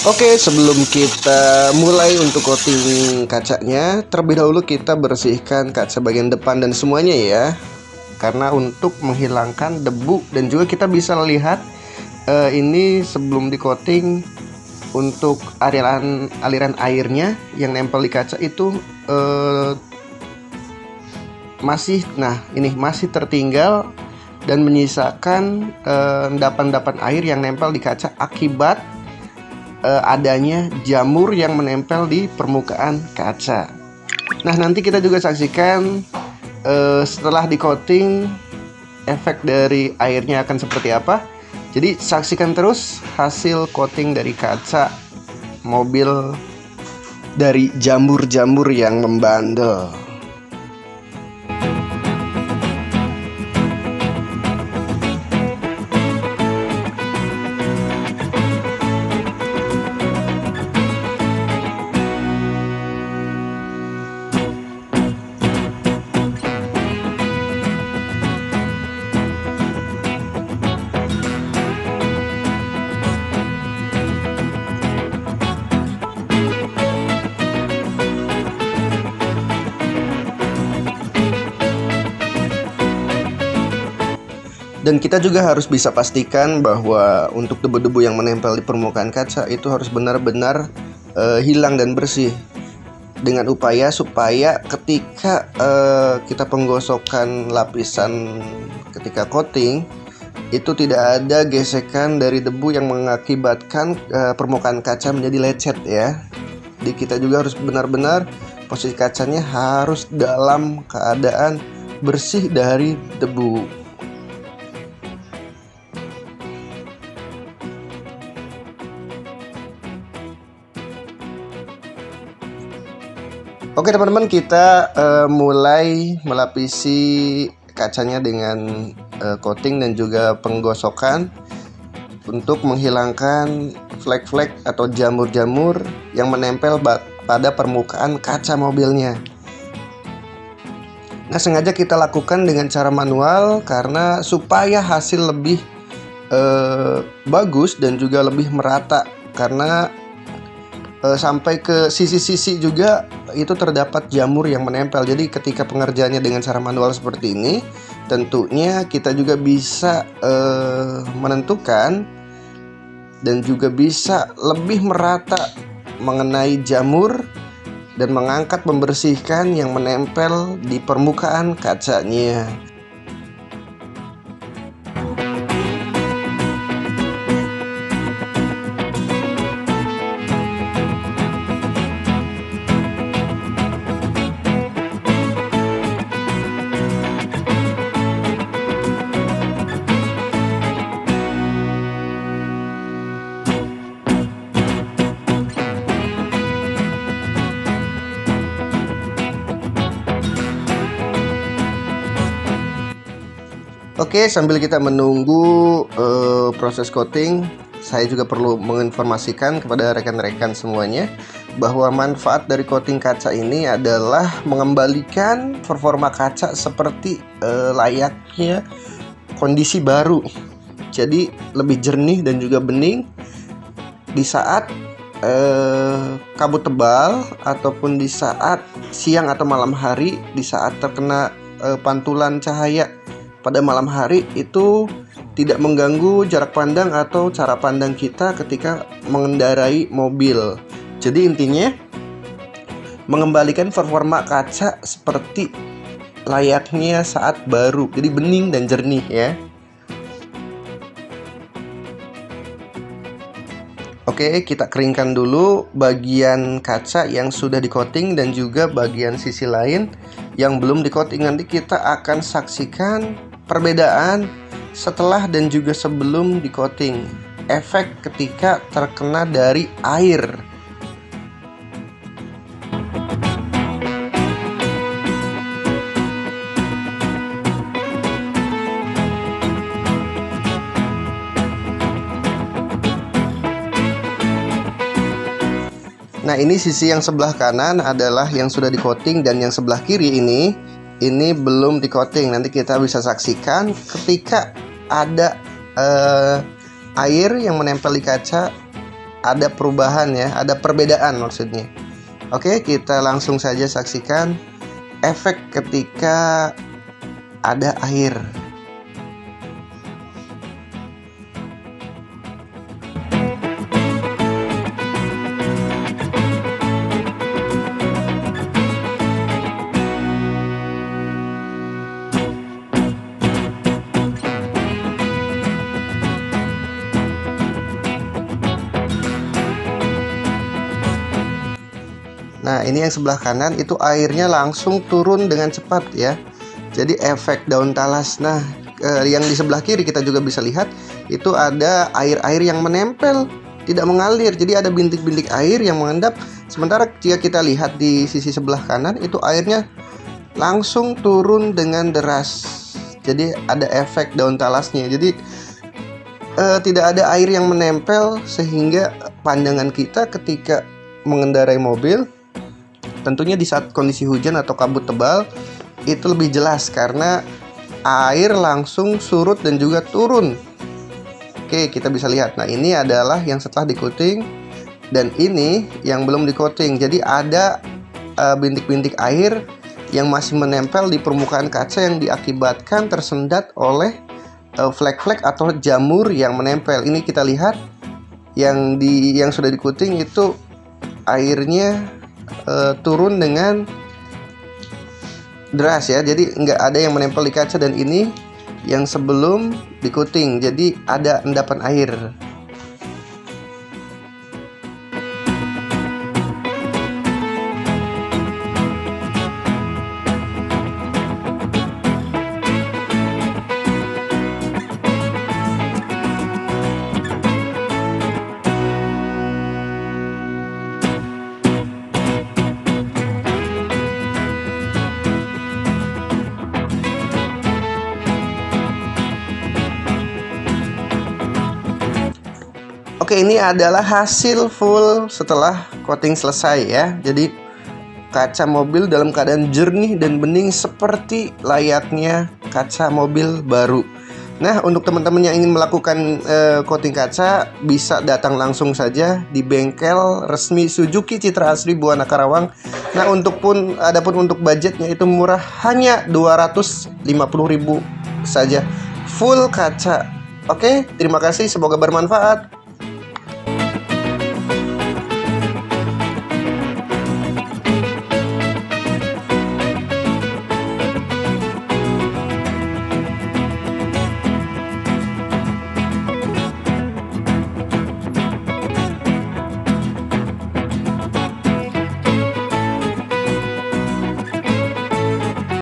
Oke, sebelum kita mulai untuk coating kacanya, terlebih dahulu kita bersihkan kaca bagian depan dan semuanya ya. Karena untuk menghilangkan debu dan juga kita bisa lihat ini sebelum di coating untuk aliran airnya yang nempel di kaca itu masih tertinggal dan menyisakan endapan-endapan air yang nempel di kaca akibat adanya jamur yang menempel di permukaan kaca. Nah, nanti kita juga saksikan setelah di coating efek dari airnya akan seperti apa. Jadi saksikan terus hasil coating dari kaca mobil dari jamur-jamur yang membandel. Dan kita juga harus bisa pastikan bahwa untuk debu-debu yang menempel di permukaan kaca itu harus benar-benar hilang dan bersih, dengan upaya supaya ketika kita penggosokan lapisan ketika coating itu tidak ada gesekan dari debu yang mengakibatkan permukaan kaca menjadi lecet ya. Jadi kita juga harus benar-benar posisi kacanya harus dalam keadaan bersih dari debu. Oke teman-teman, kita mulai melapisi kacanya dengan coating dan juga penggosokan untuk menghilangkan flek-flek atau jamur-jamur yang menempel pada permukaan kaca mobilnya. Nah, sengaja kita lakukan dengan cara manual karena supaya hasil lebih bagus dan juga lebih merata, karena sampai ke sisi-sisi juga itu terdapat jamur yang menempel. Jadi ketika pengerjaannya dengan cara manual seperti ini, tentunya kita juga bisa menentukan dan juga bisa lebih merata mengenai jamur dan mengangkat membersihkan yang menempel di permukaan kacanya. Oke, sambil kita menunggu proses coating, saya juga perlu menginformasikan kepada rekan-rekan semuanya bahwa manfaat dari coating kaca ini adalah mengembalikan performa kaca seperti layaknya kondisi baru. Jadi lebih jernih dan juga bening di saat kabut tebal ataupun di saat siang atau malam hari, di saat terkena pantulan cahaya pada malam hari itu tidak mengganggu jarak pandang atau cara pandang kita ketika mengendarai mobil. Jadi intinya mengembalikan performa kaca seperti layaknya saat baru. Jadi bening dan jernih ya. Oke, kita keringkan dulu bagian kaca yang sudah di coating dan juga bagian sisi lain yang belum di coating. Nanti kita akan saksikan perbedaan setelah dan juga sebelum di coating, efek ketika terkena dari air. Nah, ini sisi yang sebelah kanan adalah yang sudah di coating dan yang sebelah kiri ini belum di coating. Nanti kita bisa saksikan ketika ada air yang menempel di kaca ada perubahan ya, ada perbedaan maksudnya. Oke, kita langsung saja saksikan efek ketika ada air. Nah, ini yang sebelah kanan itu airnya langsung turun dengan cepat ya. Jadi efek daun talas. Nah, yang di sebelah kiri kita juga bisa lihat itu ada air-air yang menempel, tidak mengalir. Jadi ada bintik-bintik air yang mengendap. Sementara jika kita lihat di sisi sebelah kanan itu airnya langsung turun dengan deras. Jadi ada efek daun talasnya. Jadi tidak ada air yang menempel sehingga pandangan kita ketika mengendarai mobil tentunya di saat kondisi hujan atau kabut tebal itu lebih jelas karena air langsung surut dan juga turun. Oke, kita bisa lihat. Nah, ini adalah yang setelah di-coating dan ini yang belum di-coating. Jadi ada bintik-bintik air yang masih menempel di permukaan kaca yang diakibatkan tersendat oleh flek-flek atau jamur yang menempel. Ini kita lihat yang sudah di-coating itu airnya turun dengan deras ya, jadi nggak ada yang menempel di kaca. Dan ini yang sebelum di-coating, jadi ada endapan air. Oke, ini adalah hasil full setelah coating selesai ya. Jadi kaca mobil dalam keadaan jernih dan bening seperti layaknya kaca mobil baru. Nah, untuk teman-teman yang ingin melakukan coating kaca bisa datang langsung saja di bengkel resmi Suzuki Citra Asri Buana Karawang. Nah, adapun untuk budgetnya itu murah, hanya 250.000 saja full kaca. Oke, terima kasih, semoga bermanfaat.